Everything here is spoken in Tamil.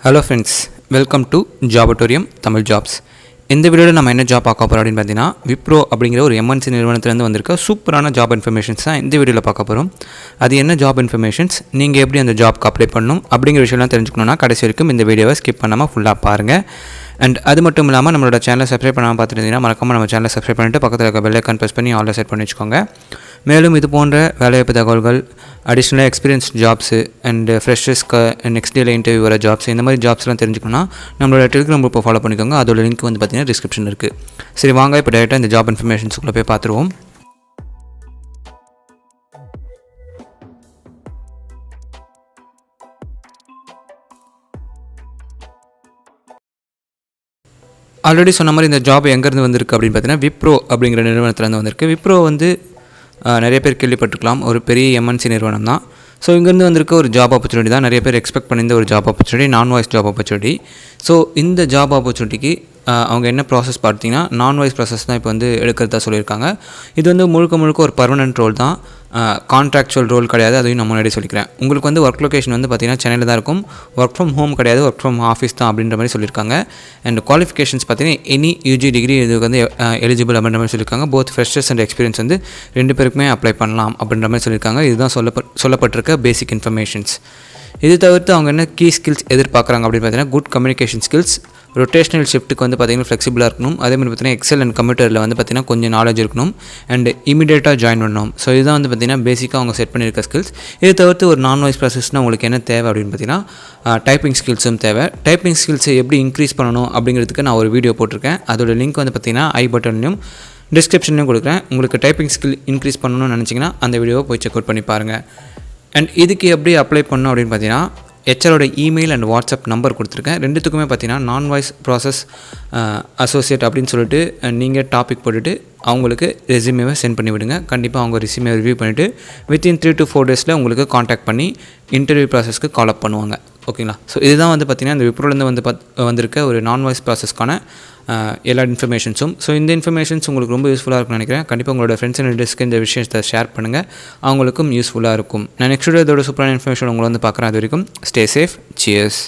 Hello friends, welcome to ஜாபட்டோரியம் Tamil jobs. இந்த வீடியோவில் நம்ம என்ன ஜாப் பார்க்க போகிறோம் அப்படின்னு பார்த்தீங்கன்னா, விப்ரோ அப்படிங்கிற ஒரு எம்என்சி நிறுவனத்துலேருந்து வந்திருக்க சூப்பரான ஜாப் இன்ஃபர்மேஷன்ஸ் தான் இந்த வீடியோவில் பார்க்க போகிறோம். அது என்ன ஜாப் இன்ஃபர்மேஷன்ஸ், நீங்கள் எப்படி அந்த ஜாப்க்கு அப்ளை பண்ணணும் அப்படிங்கிற விஷயம்லாம் தெரிஞ்சுக்கணுன்னா கடைசி வரைக்கும் இந்த வீடியோவை ஸ்கிப் பண்ணாமல் ஃபுல்லாக பாருங்கள். அண்ட் அது மட்டும் இல்லாமல் நம்மளோட சேனலை சப்ஸ்கிரைப் பண்ணாமல் பார்த்துருந்தீங்கன்னா மறக்காமல் நம்ம சேனலை சப்ஸ்கிரைப் பண்ணிட்டு பக்கத்தில் இருக்க பெல் ஐக்கான் ப்ரெஸ் பண்ணி ஆல்ல செட் பண்ணி வச்சுக்கோங்க. மேலும் இது போன்ற வேலைவாய்ப்பு தகவல்கள், அடிஷ்னலாக எக்ஸ்பீரியன்ஸ் ஜாப்ஸு அண்ட் ஃப்ரெஷர்ஸ்க்கு நெக்ஸ்ட் டேல இன்டர்வியூ வர ஜாப்ஸ், இந்த மாதிரி ஜாப்ஸ்லாம் தெரிஞ்சுக்கணும்னா நம்மளோட டெலிகிராம் குரூப்பை ஃபாலோ பண்ணிக்கோங்க. அதோட லிங்க் வந்து பார்த்தீங்கன்னா டிஸ்கிரிப்ஷன் இருக்குது. சரி வாங்க இப்போ டேரெக்டாக இந்த ஜாப் இன்ஃபர்மேஷன்ஸுக்குள்ளே போய் பார்த்துருவோம். ஆல்ரெடி சொன்ன மாதிரி இந்த ஜாப் எங்கேருந்து வந்திருக்கு அப்படின்னு பார்த்தீங்கன்னா, விப்ரோ அப்படிங்கிற நிறுவனத்துலேருந்து வந்திருக்கு. விப்ரோ வந்து நிறைய பேர் கேள்விப்பட்டிருக்கலாம், ஒரு பெரிய எம்என்சி நிறுவனம் தான். ஸோ இங்கேருந்து வந்திருக்க ஒரு ஜாப் ஆப்பர்ச்சுனிட்டி தான் நிறைய பேர் எக்ஸ்பெக்ட் பண்ணியிருந்த ஒரு ஜாப் ஆப்பர்ச்சுனிட்டி, நான் வாய்ஸ் ஜாப் ஆப்பர்ச்சுனிட்டி. ஸோ இந்த ஜாப் ஆப்பர்ச்சுனிட்டிக்கு அவங்க என்ன ப்ராசஸ் பார்த்தீங்கன்னா, நான் வாய்ஸ் ப்ராசஸ் தான் இப்போ வந்து எடுக்கிறதா சொல்லியிருக்காங்க. இது வந்து முழுக்க ஒரு பர்மனெண்ட் ரோல் தான், கான்ட்ராக்சுவல் ரோல் கிடையாது. அதையும் நான் முன்னாடி சொல்லிக்கிறேன். உங்களுக்கு வந்து ஒர்க் லொகேஷன் வந்து பார்த்திங்கன்னா சென்னையில் தான் இருக்கும். ஒர்க் ஃப்ரம் ஹோம் கிடையாது, ஒர்க் ஃப்ரம் ஆஃபீஸ் தான் அப்படின்ற மாதிரி சொல்லியிருக்காங்க. அண்ட் குவாலிஃபிகேஷன்ஸ் பார்த்தீங்கன்னா எனி யூஜி டிகிரி இதுக்கு வந்து எலிஜிபிள் அப்படின்ற மாதிரி சொல்லியிருக்காங்க. போத் ஃப்ரெஷர்ஸ் அண்ட் எக்ஸ்பீரியன்ஸ் வந்து ரெண்டு பேருக்குமே அப்ளை பண்ணலாம் அப்படின்ற மாதிரி சொல்லியிருக்காங்க. இதுதான் சொல்லப்பட்டிருக்க பேசிக் இன்ஃபர்மேஷன்ஸ். இது தவிர்த்து அவங்க என்ன கீ ஸ்கில்ஸ் எதிர்பார்க்குறாங்க அப்படின்னு பார்த்தீங்கன்னா, குட் கம்யூனிகேஷன் ஸ்கில்ஸ், ரொட்டேஷனல் ஷிஃப்ட்டுக்கு வந்து பார்த்திங்கன்னா ஃப்ளெக்சிபிளாக இருக்கணும். அதேமாதிரி பார்த்திங்கன்னா எக்ஸல் அண்ட் கம்ப்யூட்டரில் வந்து பார்த்திங்கன்னா கொஞ்சம் நாலேஜ் இருக்கணும். அண்ட் இமீடியட்டாக ஜாயின் பண்ணணும். ஸோ இதுதான் வந்து பார்த்திங்கன்னா பேசிக்காக அவங்க செட் பண்ணியிருக்க ஸ்கில்ஸ். இது தவிர்த்து ஒரு நான் வாய்ஸ் ப்ராசஸ்னால் உங்களுக்கு என்ன தேவை அப்படின்னு பார்த்தீங்கன்னா, டைப்பிங் ஸ்கில்ஸும் தேவை. டைப்பிங் ஸ்கில்ஸை எப்படி இன்க்ரீஸ் பண்ணணும் அப்படிங்கிறதுக்கு நான் ஒரு வீடியோ போட்டிருக்கேன். அதோட லிங்க் வந்து பார்த்திங்கன்னா ஐ பட்டன்லையும் டிஸ்கிரிப்ஷன்லையும் கொடுக்குறேன். உங்களுக்கு டைப்பிங் ஸ்கில் இன்க்ரீஸ் பண்ணணும்னு நினச்சிங்கன்னா அந்த வீடியோவை போய் செக் அவுட் பண்ணி பாருங்கள். அண்ட் இதுக்கு எப்படி அப்ளை பண்ணணும் அப்படின்னு பார்த்தீங்கன்னா, ஹெச்ஆரோட இமெயில் அண்ட் வாட்ஸ்அப் நம்பர் கொடுத்துருக்கேன். ரெண்டுத்துக்குமே பார்த்தீங்கன்னா நான் வாய்ஸ் ப்ராசஸ் அசோசியேட் அப்படின்னு சொல்லிட்டு நீங்கள் டாபிக் போட்டுட்டு அவங்களுக்கு ரெஸ்யூமேவை சென்ட் பண்ணி விடுங்க. கண்டிப்பாக அவங்க ரெஸ்யூமே ரிவ்யூ பண்ணிவிட்டு வித்தின் 3 to 4 டேஸில் உங்களுக்கு காண்டாக்ட் பண்ணி இன்டர்வியூ ப்ராசஸ்க்கு கால் அப் பண்ணுவாங்க. ஓகேங்களா? ஸோ இதுதான் வந்து பார்த்திங்கன்னா இந்த விப்ரோலேருந்து வந்திருக்க ஒரு நான் வாய்ஸ் ப்ராசஸ்க்கான எல்லா இன்ஃபர்மேஷன்ஸும். ஸோ இந்த இன்ஃபர்மேஷன்ஸ் உங்களுக்கு ரொம்ப யூஸ்ஃபுல்லாக இருக்கும்னு நினைக்கிறேன். கண்டிப்பாக உங்களோட ஃப்ரெண்ட்ஸ் அண்ட் ரிலேட்டிவ்ஸ்க்கு இந்த விஷயத்தை ஷேர் பண்ணுங்கள், அவங்களுக்கும் யூஸ்ஃபுல்லாக இருக்கும். நான் நெக்ஸ்ட் இதோட சூப்பரான இன்ஃபர்மேஷன் உங்களை வந்து பார்க்குறேன். அது வரைக்கும் ஸ்டே சேஃப். சியர்ஸ்.